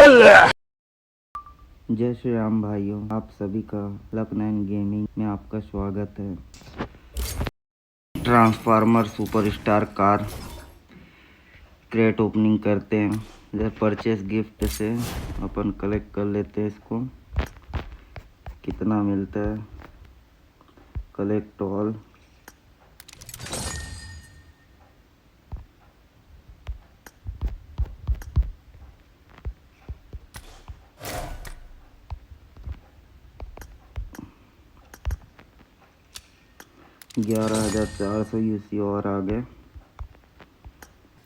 जय श्री राम भाइयों, आप सभी का लक9 गेमिंग में आपका स्वागत है। Transformer superstar car crate opening करते हैं। इधर परचेस गिफ्ट से अपन कलेक्ट कर लेते हैं इसको। कितना मिलता है? Collect all. $11,400 यूसी और आ गए।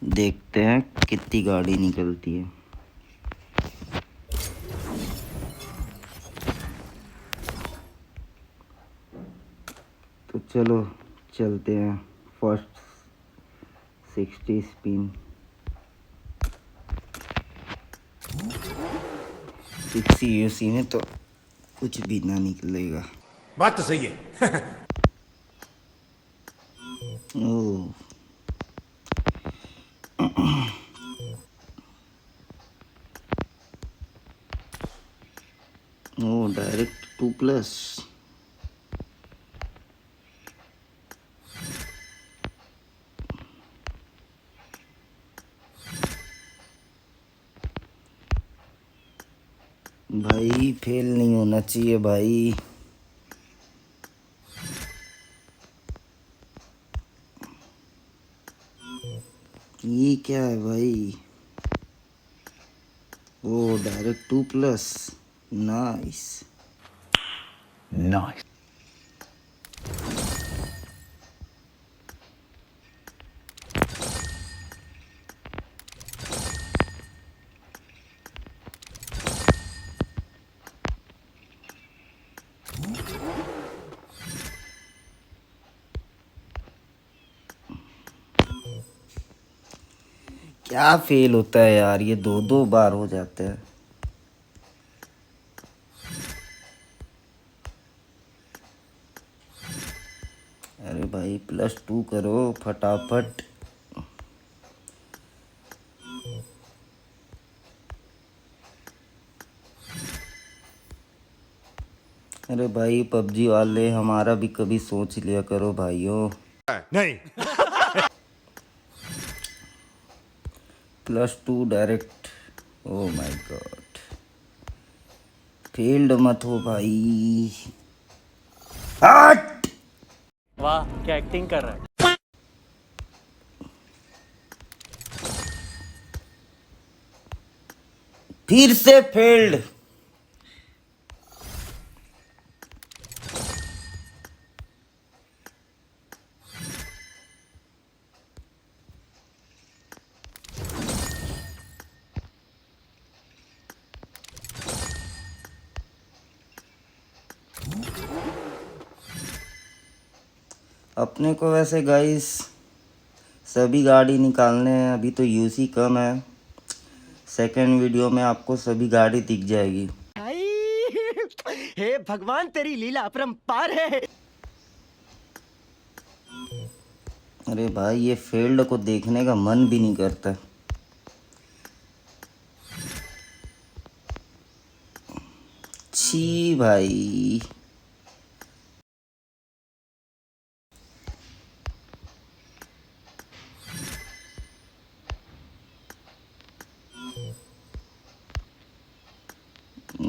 देखते हैं कितनी गाड़ी निकलती है। तो चलो चलते हैं। First 60 spin. 60 यूसी में तो कुछ भी ना निकलेगा। बात तो सही है। ओह, डायरेक्ट 2+। भाई फेल नहीं होना चाहिए भाई। ये क्या है भाई? ओ डायरेक्ट 2+। नाइस। नाइस। क्या फेल होता है यार? ये दो दो बार हो जाते हैं। अरे भाई +2 करो फटाफट। अरे भाई पबजी वाले, हमारा भी कभी सोच लिया करो भाइयों। नहीं। +2 direct. Oh my God, field मत हो भाई। हट! वाह क्या एक्टिंग कर रहा है। फिर से फेल्ड। अपने को वैसे गाइस सभी गाड़ी निकालने हैं। अभी तो यूसी कम है। सेकंड वीडियो में आपको सभी गाड़ी दिख जाएगी। हे भगवान तेरी लीला अपरंपार है। अरे भाई ये फील्ड को देखने का मन भी नहीं करता। छी भाई।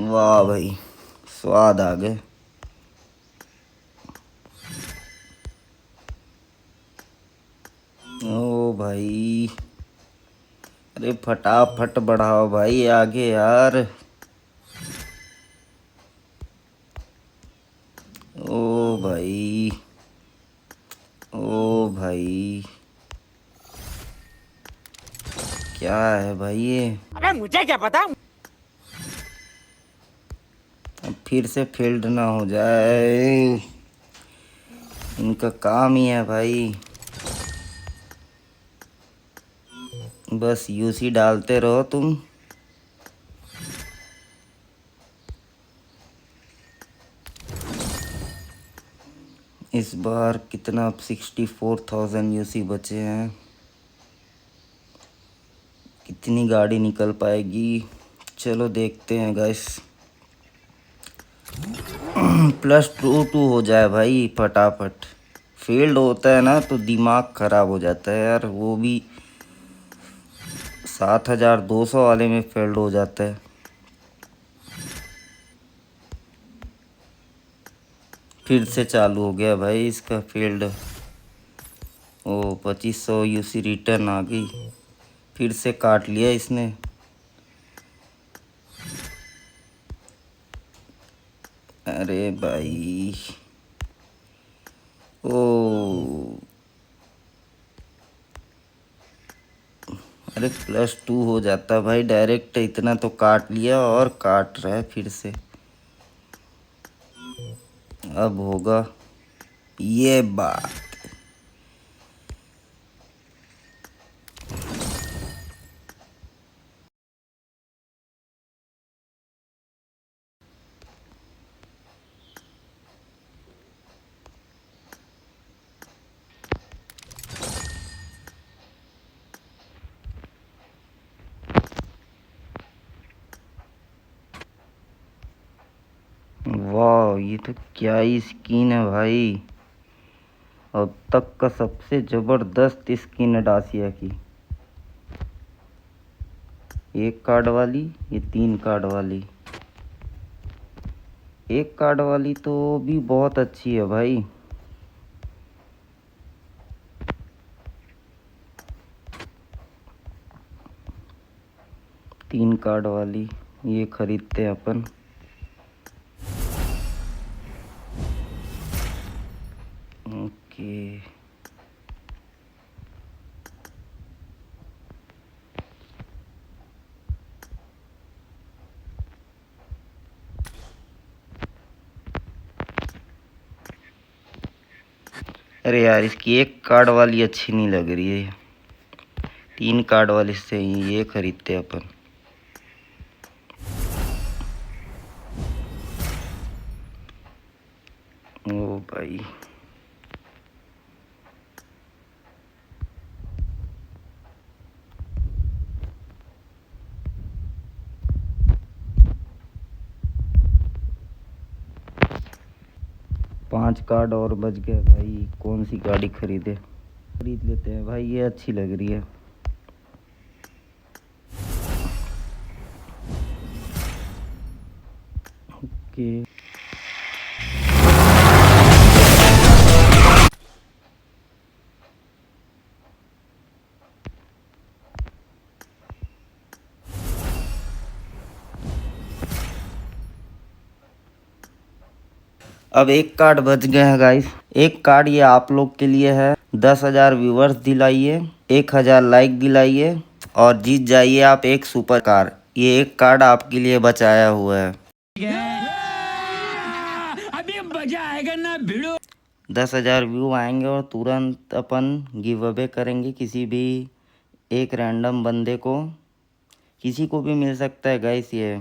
वाह भाई, स्वाद आ गए। ओ भाई, अरे फटाफट बढ़ाओ भाई आगे यार। ओ भाई, ओ भाई, क्या है भाई ये? अबे मुझे क्या पता। अब फिर से फेल्ड ना हो जाए। इनका काम ही है भाई, बस यूसी डालते रहो तुम। इस बार कितना? 64,000 यूसी बचे हैं। कितनी गाड़ी निकल पाएगी? चलो देखते हैं गाइस। +2 हो जाए भाई फटाफट। फेल्ड होता है ना तो दिमाग खराब हो जाता है यार, वो भी 7200 वाले में फेल्ड हो जाता है। फिर से चालू हो गया भाई इसका फील्ड। ओ 2500 यूसी रिटर्न आ गई, फिर से काट लिया इसने। अरे भाई ओ, अरे +2 हो जाता भाई डायरेक्ट, इतना तो काट लिया और काट रहा है फिर से। अब होगा ये बात। वाह ये तो क्या ही स्किन है भाई, अब तक का सबसे जबरदस्त स्किन है डासिया की। 1 कार्ड वाली, ये 3 कार्ड वाली। 1 कार्ड वाली तो भी बहुत अच्छी है भाई। तीन कार्ड वाली ये खरीदते हैं अपन। ओके अरे यार इसकी 1 कार्ड वाली अच्छी नहीं लग रही है, 3 कार्ड वाली से ही ये खरीदते अपन। ओ भाई पांच कार्ड और बच गए भाई, कौन सी गाड़ी खरीदे, खरीद लेते हैं भाई, ये अच्छी लग रही है। ओके अब 1 कार्ड बच गए हैं गाइस। 1 कार्ड ये आप लोग के लिए है। 10,000 व्यूवर्स दिलाइए, 1000 लाइक दिलाइए और जीत जाइए आप एक सुपर कार। ये 1 कार्ड आपके लिए बचाया हुआ है। अभी मजा आएगा ना भिड़ो। 10,000 व्यू आएंगे और तुरंत अपन गिव अवे करेंगे किसी भी एक रैंडम बंदे को, किसी को भी मिल सकता है गाइस ये।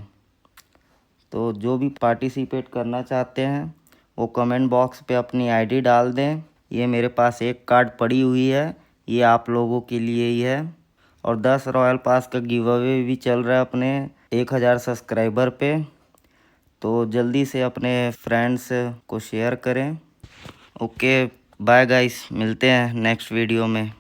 तो जो भी पार्टिसिपेट करना चाहते हैं वो कमेंट बॉक्स पे अपनी आईडी डाल दें। ये मेरे पास 1 कार्ड पड़ी हुई है, ये आप लोगों के लिए ही है। और 10 रॉयल पास का गिव अवे भी चल रहा है अपने 1000 सब्सक्राइबर पे, तो जल्दी से अपने फ्रेंड्स को शेयर करें। ओके बाय गाइस, मिलते हैं नेक्स्ट वीडियो में।